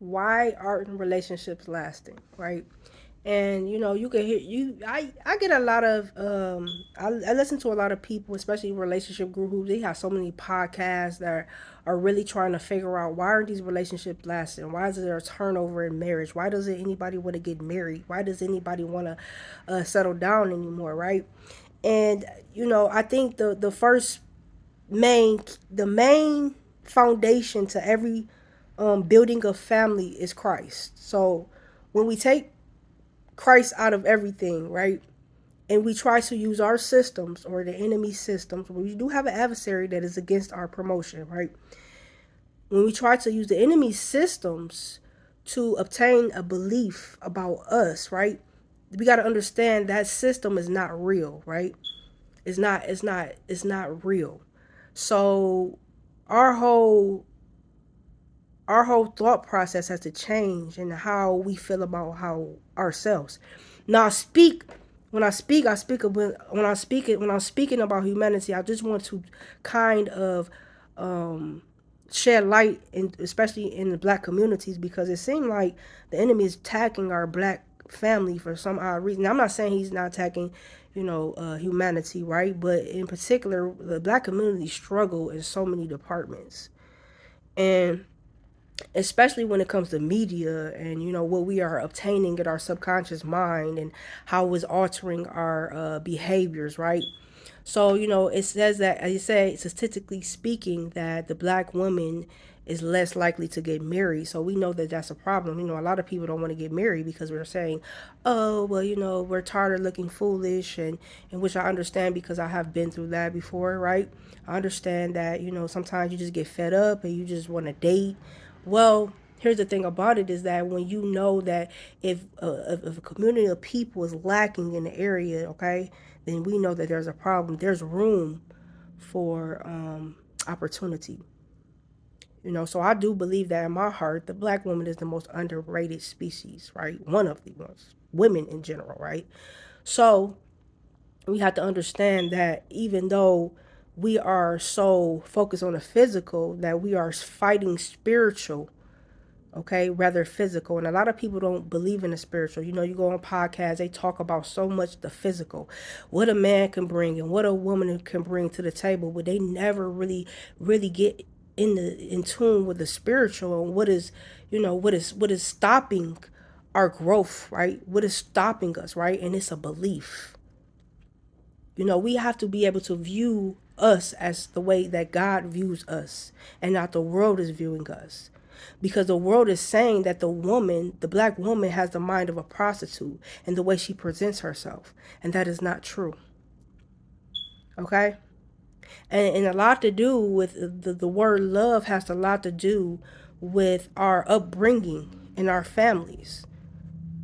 why aren't relationships lasting, right? And you can hear I get a lot of I listen to a lot of people, especially relationship gurus. They have so many podcasts that are really trying to figure out why aren't these relationships lasting? Why is there a turnover in marriage? Why doesn't anybody want to get married? Why does anybody want to settle down anymore, right? And I think main the main foundation to every building of family is Christ. So when we take Christ out of everything, right? And we try to use our systems or the enemy's systems. We do have an adversary that is against our promotion, right? When we try to use the enemy's systems to obtain a belief about us, right? We got to understand that system is not real, right? It's not real. So our whole our whole thought process has to change and how we feel about how ourselves. Now, I speak when I speak it when I'm speaking about humanity. I just want to kind of um, shed light, especially in the black communities, because it seemed like the enemy is attacking our black family for some odd reason. Now, I'm not saying he's not attacking, humanity, right? But in particular, the black community struggle in so many departments, and especially when it comes to media and what we are obtaining in our subconscious mind and how it's altering our behaviors, right? So it says that, as you say, statistically speaking, that the black woman is less likely to get married. So we know that that's a problem. A lot of people don't want to get married because we're saying, oh well, we're tired of looking foolish, and which I understand because I have been through that before, right? I understand that sometimes you just get fed up and you just want to date. Well, here's the thing about it is that when you know that if a community of people is lacking in the area, okay, then we know that there's a problem. There's room for opportunity. So I do believe that in my heart, the black woman is the most underrated species, right? One of the ones, women in general, right? So we have to understand that even though we are so focused on the physical, that we are fighting spiritual, okay, rather physical. And a lot of people don't believe in the spiritual. You go on podcasts, they talk about so much the physical, what a man can bring and what a woman can bring to the table, but they never really get in tune with the spiritual and what is stopping our growth, right? What is stopping us, right? And it's a belief. We have to be able to view us as the way that God views us and not the world is viewing us. Because the world is saying that the black woman, has the mind of a prostitute and the way she presents herself. And that is not true. Okay? And a lot to do with the word love has a lot to do with our upbringing and our families.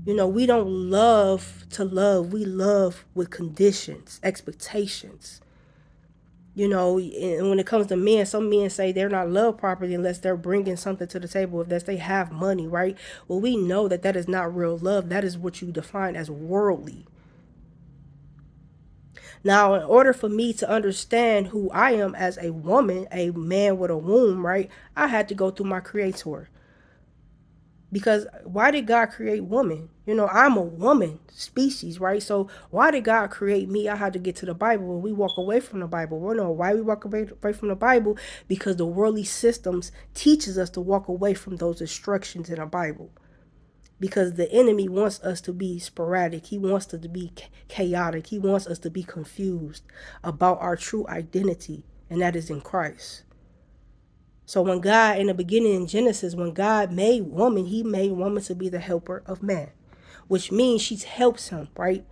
We don't love to love, we love with conditions, expectations. And when it comes to men, some men say they're not loved properly unless they're bringing something to the table, unless they have money, right? Well, we know that that is not real love. That is what you define as worldly. Now, in order for me to understand who I am as a woman, a man with a womb, right, I had to go through my creator. Because why did God create woman? I'm a woman species, right? So why did God create me? I had to get to the Bible. When we walk away from the Bible, we know why we walk away from the Bible, because the worldly systems teaches us to walk away from those instructions in the Bible. Because the enemy wants us to be sporadic. He wants us to be chaotic. He wants us to be confused about our true identity, and that is in Christ. So when God, in the beginning in Genesis, when God made woman, he made woman to be the helper of man, which means she helps him, right?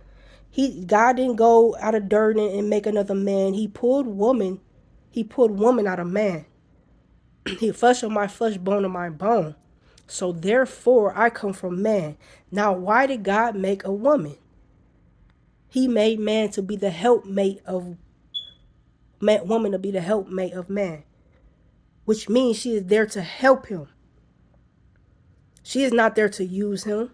God didn't go out of dirt and make another man. He pulled woman out of man. He flesh of my flesh, bone of my bone. So therefore I come from man. Now why did God make a woman? He made man to be the helpmate of man, woman to be the helpmate of man, which means she is there to help him. She is not there to use him.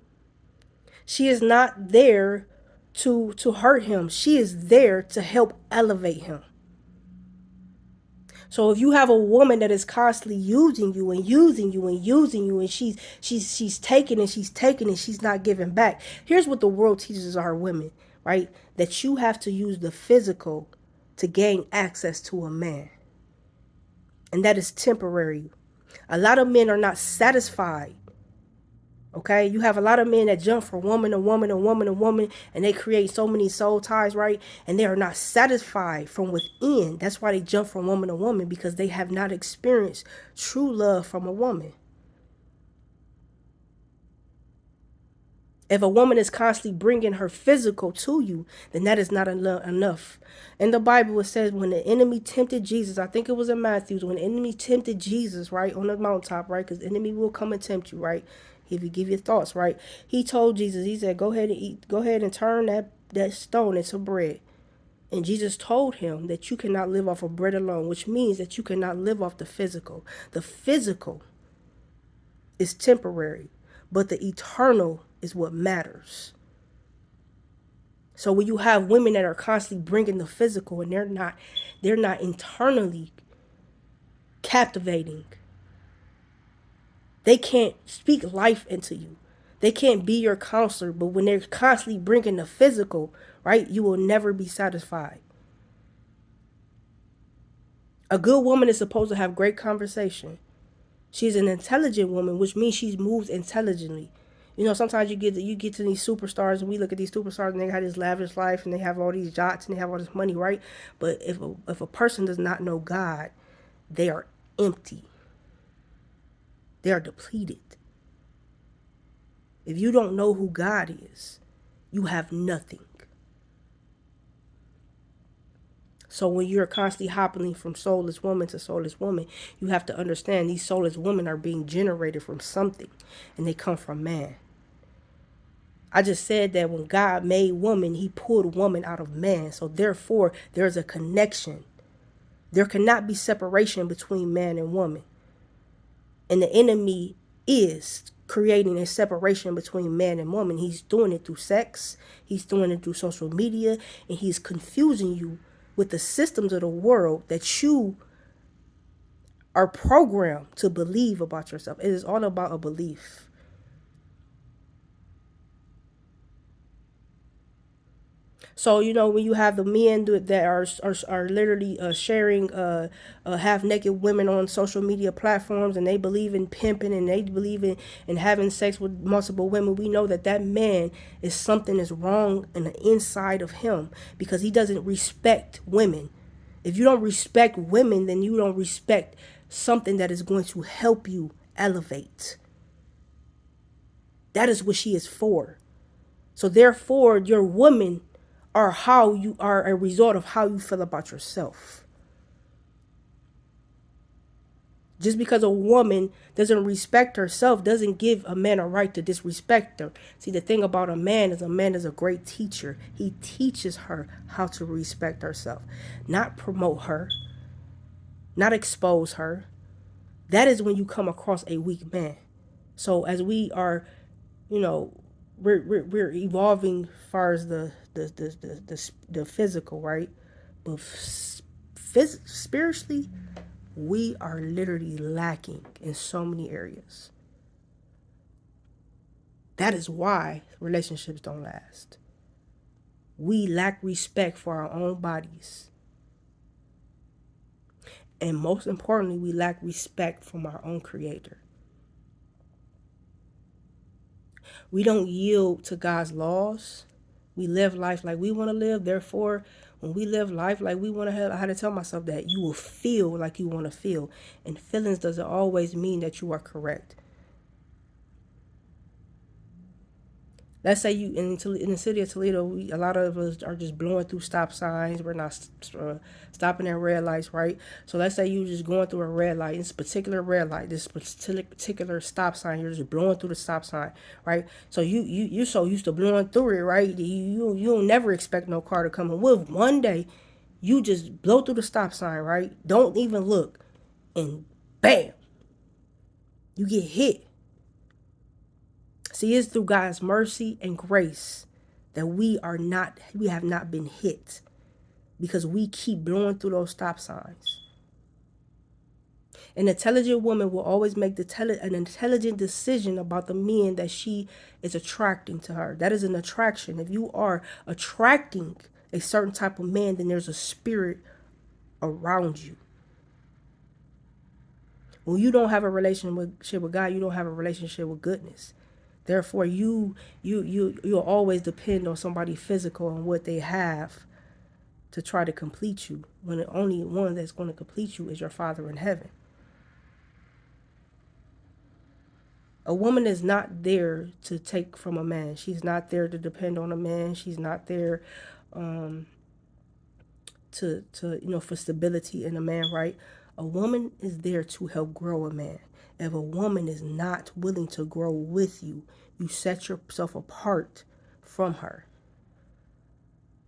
She is not there to hurt him. She is there to help elevate him. So if you have a woman that is constantly using you and using you and using you, and she's taking and she's taking and she's not giving back. Here's what the world teaches our women, right? That you have to use the physical to gain access to a man. And that is temporary. A lot of men are not satisfied. Okay, you have a lot of men that jump from woman to woman to woman to woman, and they create so many soul ties, right? And they are not satisfied from within. That's why they jump from woman to woman, because they have not experienced true love from a woman. If a woman is constantly bringing her physical to you, then that is not enough. In the Bible, it says when the enemy tempted Jesus, I think it was in Matthew, when the enemy tempted Jesus, right, on the mountaintop, right, because the enemy will come and tempt you, right, if you give your thoughts, right. He told Jesus, he said, go ahead and eat, go ahead and turn that stone into bread. And Jesus told him that you cannot live off of bread alone, which means that you cannot live off the physical. The physical is temporary, but the eternal is what matters. So when you have women that are constantly bringing the physical and they're not internally captivating, they can't speak life into you. They can't be your counselor, but when they're constantly bringing the physical, right, you will never be satisfied. A good woman is supposed to have great conversation. She's an intelligent woman, which means she moves intelligently. You know, sometimes you get to these superstars, and we look at these superstars, and they have this lavish life, and they have all these yachts, and they have all this money, right? But if a person does not know God, they are empty. They are depleted. If you don't know who God is, you have nothing. So when you're constantly hopping from soulless woman to soulless woman, you have to understand these soulless women are being generated from something, and they come from man. I just said that when God made woman, he pulled woman out of man. So therefore, there's a connection. There cannot be separation between man and woman. And the enemy is creating a separation between man and woman. He's doing it through sex. He's doing it through social media. And he's confusing you with the systems of the world that you are programmed to believe about yourself. It is all about a belief. So, you know, when you have the men that are literally sharing half naked women on social media platforms, and they believe in pimping, and they believe in having sex with multiple women, we know that that man is something is wrong in the inside of him, because he doesn't respect women. If you don't respect women, then you don't respect something that is going to help you elevate. That is what she is for. So therefore, your woman are how you are a result of how you feel about yourself. Just because a woman doesn't respect herself doesn't give a man a right to disrespect her. See, the thing about a man is a great teacher. He teaches her how to respect herself, not promote her, not expose her. That is when you come across a weak man. So as we are, you know, we're evolving as far as the physical, right? But spiritually, we are literally lacking in so many areas. That is why relationships don't last. We lack respect for our own bodies. And most importantly, we lack respect from our own creator. We don't yield to God's laws. We live life like we want to live. Therefore, when we live life like we want to have, I had to tell myself that you will feel like you want to feel. And feelings doesn't always mean that you are correct. Let's say you in the city of Toledo, a lot of us are just blowing through stop signs. We're not stopping at red lights, right? So let's say you just going through a red light, this particular red light, this particular stop sign. You're just blowing through the stop sign, right? So you're so used to blowing through it, right? You'll never expect no car to come in. Well, one day you just blow through the stop sign, right? Don't even look, and bam, you get hit. See, it's through God's mercy and grace that we have not been hit, because we keep blowing through those stop signs. An intelligent woman will always make an intelligent decision about the men that she is attracting to her. That is an attraction. If you are attracting a certain type of man, then there's a spirit around you. When you don't have a relationship with God, you don't have a relationship with goodness. Therefore, you'll always depend on somebody physical and what they have to try to complete you, when the only one that's going to complete you is your Father in heaven. A woman is not there to take from a man. She's not there to depend on a man. She's not there to for stability in a man, right? A woman is there to help grow a man. If a woman is not willing to grow with you, you set yourself apart from her.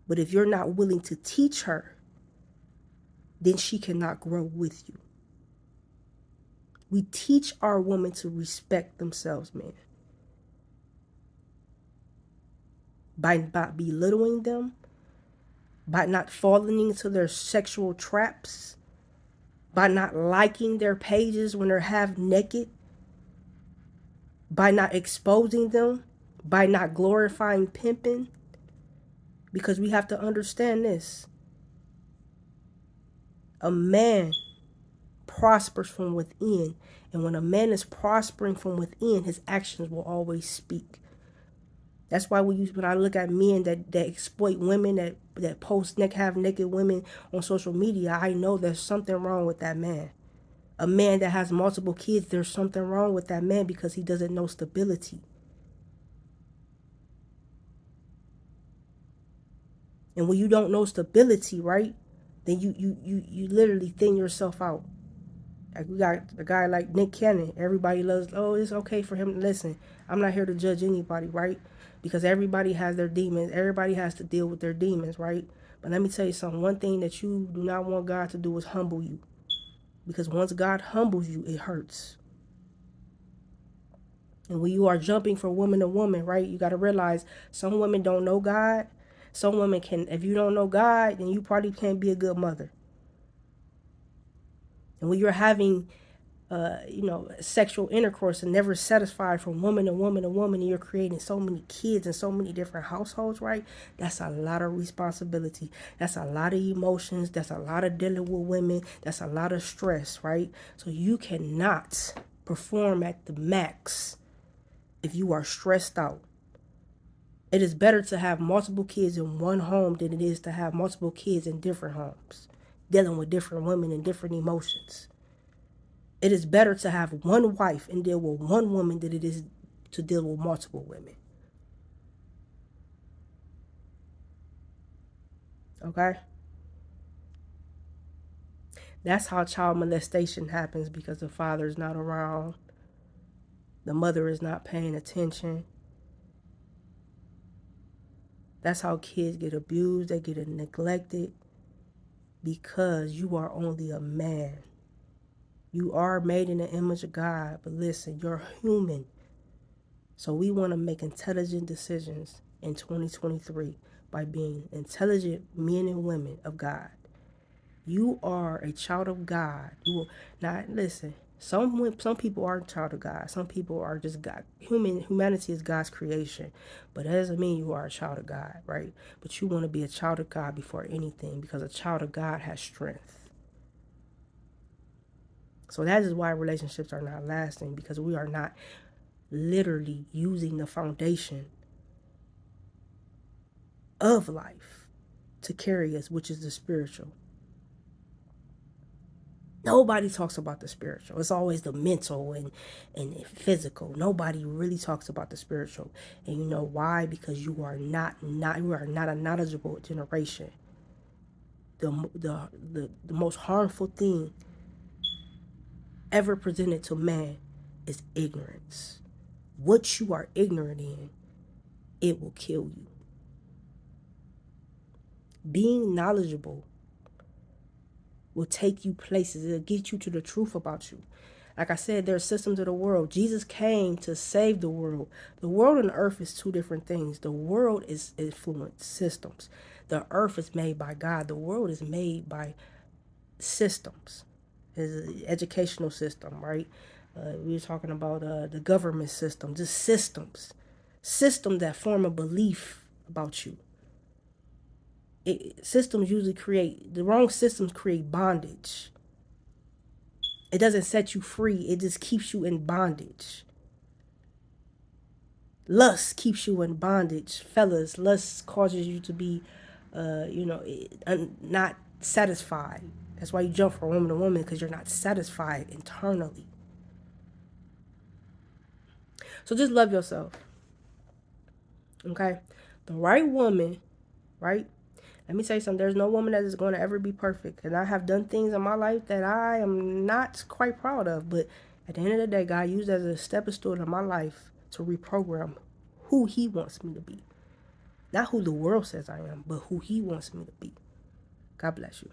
But if you're not willing to teach her, then she cannot grow with you. We teach our women to respect themselves, man. By not belittling them, by not falling into their sexual traps, by not liking their pages when they're half naked, by not exposing them, by not glorifying pimping. Because we have to understand this. A man prospers from within, and when a man is prospering from within, his actions will always speak. That's why when I look at men that exploit women, that post half naked women on social media, I know there's something wrong with that man. A man that has multiple kids, there's something wrong with that man because he doesn't know stability. And when you don't know stability, right, then you literally thin yourself out. Like, we got a guy like Nick Cannon. Everybody loves, oh, it's okay for him. Listen, I'm not here to judge anybody, right? Because everybody has their demons. Everybody has to deal with their demons, right? But let me tell you something. One thing that you do not want God to do is humble you. Because once God humbles you, it hurts. And when you are jumping from woman to woman, right, you got to realize some women don't know God. Some women can, if you don't know God, then you probably can't be a good mother. And when you're having sexual intercourse and never satisfied from woman to woman to woman, and you're creating so many kids in so many different households, right? That's a lot of responsibility. That's a lot of emotions. That's a lot of dealing with women. That's a lot of stress, right? So you cannot perform at the max if you are stressed out. It is better to have multiple kids in one home than it is to have multiple kids in different homes, dealing with different women and different emotions. It is better to have one wife and deal with one woman than it is to deal with multiple women. Okay? That's how child molestation happens, because the father is not around. The mother is not paying attention. That's how kids get abused. They get neglected because you are only a man. You are made in the image of God, but listen, you're human. So we want to make intelligent decisions in 2023 by being intelligent men and women of God. You are a child of God. You will not listen. Some people aren't child of God. Some people are just God. Humanity is God's creation, but that doesn't mean you are a child of God, right? But you want to be a child of God before anything, because a child of God has strength. So that is why relationships are not lasting, because we are not literally using the foundation of life to carry us, which is the spiritual. Nobody talks about the spiritual. It's always the mental and physical. Nobody really talks about the spiritual. And you know why? Because you are not a knowledgeable generation. The most harmful thing ever presented to man is ignorance. What you are ignorant in, it will kill you. Being knowledgeable will take you places. It'll get you to the truth about you. Like I said, there are systems of the world. Jesus came to save the world. The world and the earth is two different things. The world is influenced systems. The earth is made by God. The world is made by systems. is the educational system, right? We were talking about the government system, just systems that form a belief about you. Systems usually create, the wrong systems create bondage. It doesn't set you free, it just keeps you in bondage. Lust keeps you in bondage, fellas. Lust causes you to be, not satisfied. That's why you jump from woman to woman, because you're not satisfied internally. So just love yourself, okay? The right woman, right? Let me say something. There's no woman that is going to ever be perfect. And I have done things in my life that I am not quite proud of. But at the end of the day, God used as a stepping stone in my life to reprogram who He wants me to be. Not who the world says I am, but who He wants me to be. God bless you.